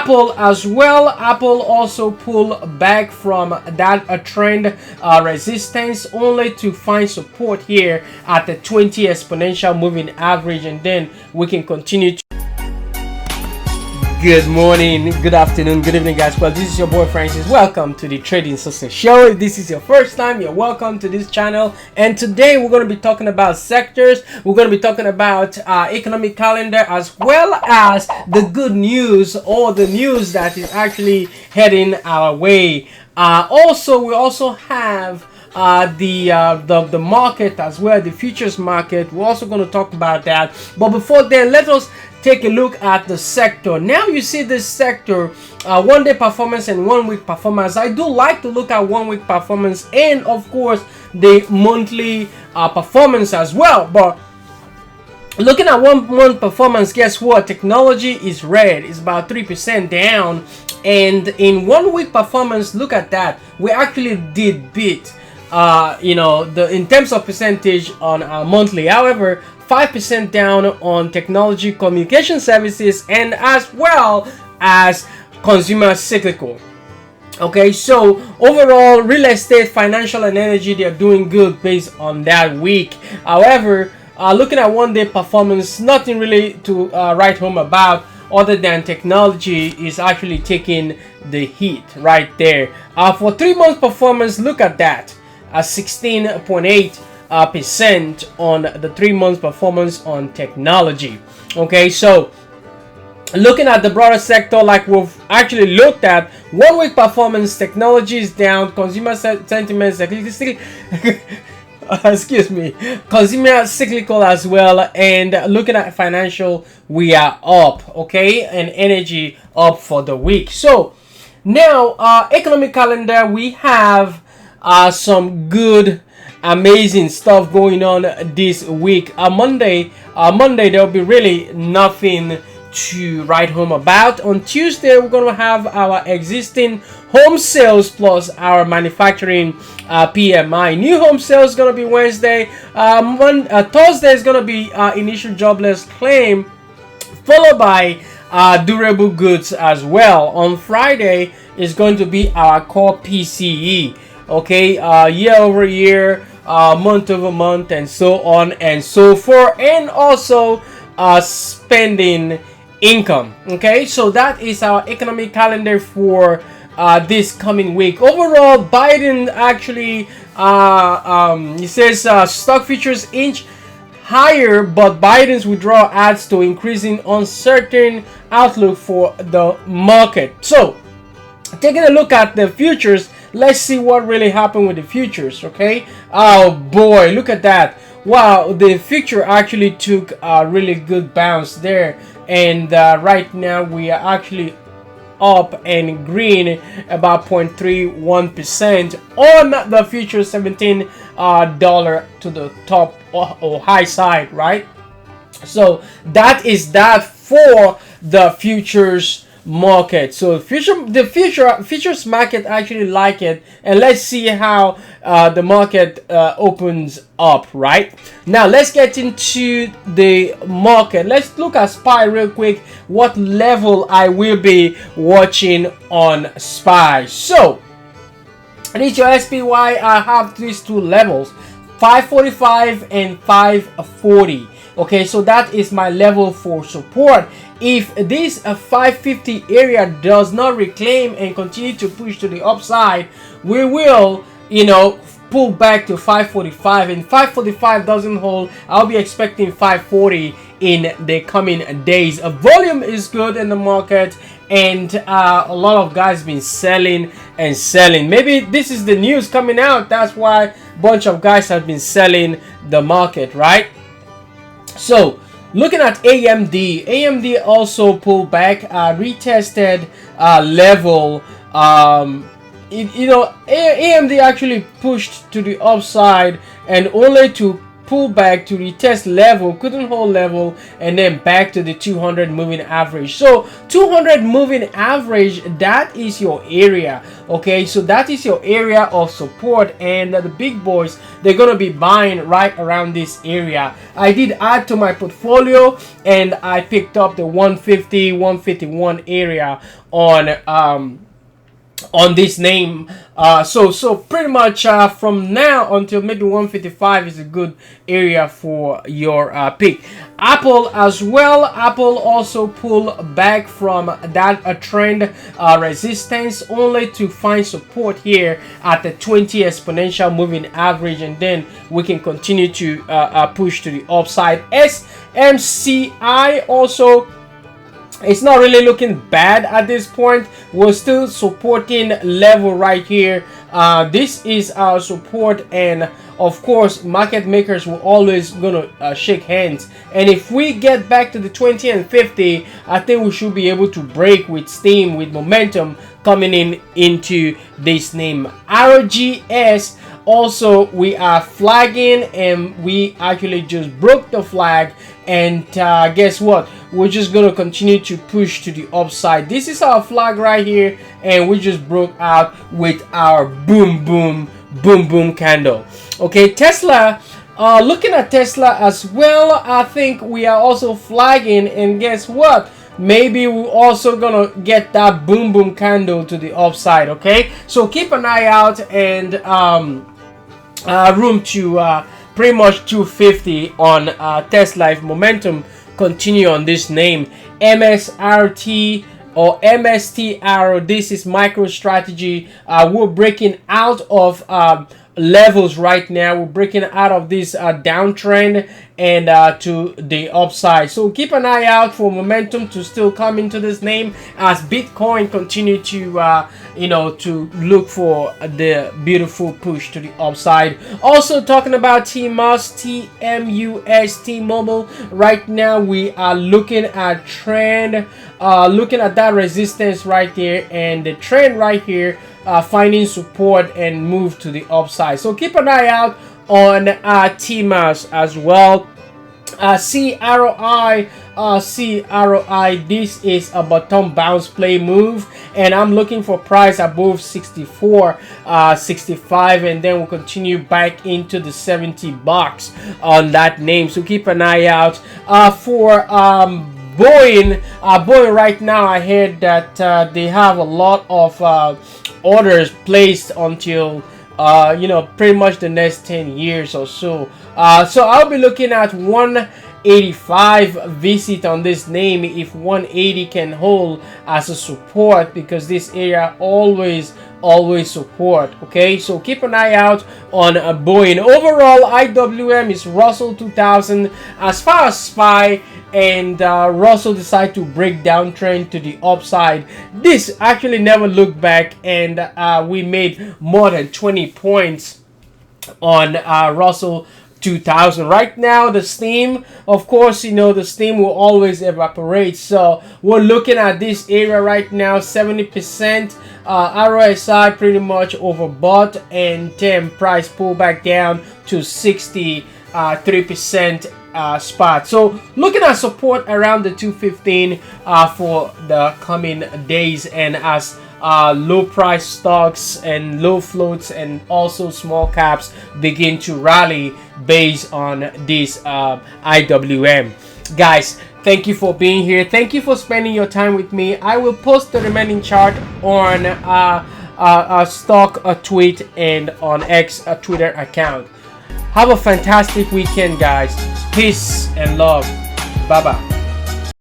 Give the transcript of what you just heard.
Apple as well. Apple also pulled back from that trend resistance, only to find support here at the 20 exponential moving average, and then we can continue to. Good morning, good afternoon, good evening, guys. Well, this is your boy Francis. Welcome to the Trading Success Show. If this is your first time, you're welcome to this channel. And today we're going to be talking about sectors. We're going to be talking about economic calendar, as well as the good news, or the news that is actually heading our way. We also have the market as well, the futures market. We're also going to talk about that. But before then, let us take a look at the sector. Now you see this sector, 1 day performance and 1 week performance. I do like to look at 1 week performance and of course the monthly performance as well. But looking at 1 month performance, guess what? Technology is red. It's about 3% down. And in 1 week performance, look at that. We actually did beat in terms of percentage on our monthly. However, 5% down on technology, communication services, and as well as consumer cyclical. Okay, so overall, real estate, financial, and energy, they are doing good based on that week. However, looking at 1 day performance, nothing really to write home about, other than technology is actually taking the heat right there. For 3 months performance, look at that, 16.8%. On the 3 months performance on technology. Okay, so looking at the broader sector, like we've actually looked at, 1 week performance, technology is down, consumer sentiment excuse me, consumer cyclical as well, and looking at financial, we are up. Okay, and energy up for the week. So now economic calendar, we have some good, amazing stuff going on this week. Monday there'll be really nothing to write home about. On Tuesday, we're going to have our existing home sales plus our manufacturing PMI. New home sales is going to be Wednesday. Thursday is going to be initial jobless claim, followed by durable goods as well. On Friday is going to be our core PCE. Okay, year over year, month over month, and so on and so forth, and also spending income. Okay, so that is our economic calendar for this coming week. Overall, Biden actually he says stock futures inch higher, but Biden's withdrawal adds to increasing uncertain outlook for the market. So taking a look at the futures, let's see what really happened with the futures. Okay, oh boy, look at that. Wow, the future actually took a really good bounce there, and right now we are actually up and green about 0.31% on the future, $17 to the top or high side, right? So that is that for the futures market. So the futures market actually like it, and let's see how the market opens up. Right now, let's get into the market. Let's look at SPY real quick, what level I will be watching on SPY. So this your SPY. I have these two levels, 545 and 540. Okay, so that is my level for support. If this 550 area does not reclaim and continue to push to the upside, we will, pull back to 545. And 545 doesn't hold, I'll be expecting 540 in the coming days. Volume is good in the market, and a lot of guys been selling and selling. Maybe this is the news coming out, that's why a bunch of guys have been selling the market, right? So looking at AMD also pulled back, retested level. AMD actually pushed to the upside and only to pull back to retest level, couldn't hold level, and then back to the 200 moving average. So 200 moving average, that is your area. Okay, so that is your area of support, and the big boys, they're gonna be buying right around this area. I did add to my portfolio, and I picked up the 150 151 area on this name. So pretty much from now until maybe 155 is a good area for your pick. Apple as well. Apple also pull back from that trend resistance, only to find support here at the 20 exponential moving average, and then we can continue to push to the upside. SMCI also, it's not really looking bad at this point. We're still supporting level right here. This is our support, and of course market makers will always gonna shake hands, and if we get back to the 20 and 50, I think we should be able to break with steam, with momentum coming into this name. RGS also, we are flagging, and we actually just broke the flag, and guess what, we're just gonna continue to push to the upside. This is our flag right here, and we just broke out with our boom boom boom boom candle. Okay, Tesla, looking at Tesla as well, I think we are also flagging, and guess what, maybe we're also gonna get that boom boom candle to the upside. Okay, so keep an eye out, and room to pretty much 250 on Tesla if momentum continue on this name. MSRT or MSTR, this is MicroStrategy. We're breaking out of levels right now. We're breaking out of this downtrend and to the upside, so keep an eye out for momentum to still come into this name as Bitcoin continue to to look for the beautiful push to the upside. Also talking about TMUS, T-Mobile, right now we are looking at trend, looking at that resistance right there, and the trend right here finding support and move to the upside. So keep an eye out on TMUS as well. CROI, this is a bottom bounce play move, and I'm looking for price above 64, 65, and then we'll continue back into the 70 bucks on that name. So keep an eye out for Boeing. Boeing right now, I heard that they have a lot of orders placed until pretty much the next 10 years or so. So I'll be looking at 185 visit on this name if 180 can hold as a support, because this area always support. Okay, so keep an eye out on Boeing. Overall, IWM is Russell 2000. As far as SPY and Russell decide to break downtrend to the upside, this actually never looked back, and we made more than 20 points on Russell 2000. Right now the steam, of course, the steam will always evaporate, so we're looking at this area right now, 70%. RSI pretty much overbought, and 10 price pull back down to 63% spot. So looking at support around the 215 for the coming days, and as low price stocks and low floats and also small caps begin to rally based on this IWM. Guys, thank you for being here. Thank you for spending your time with me. I will post the remaining chart on stock tweet and on X Twitter account. Have a fantastic weekend, guys. Peace and love. Bye bye.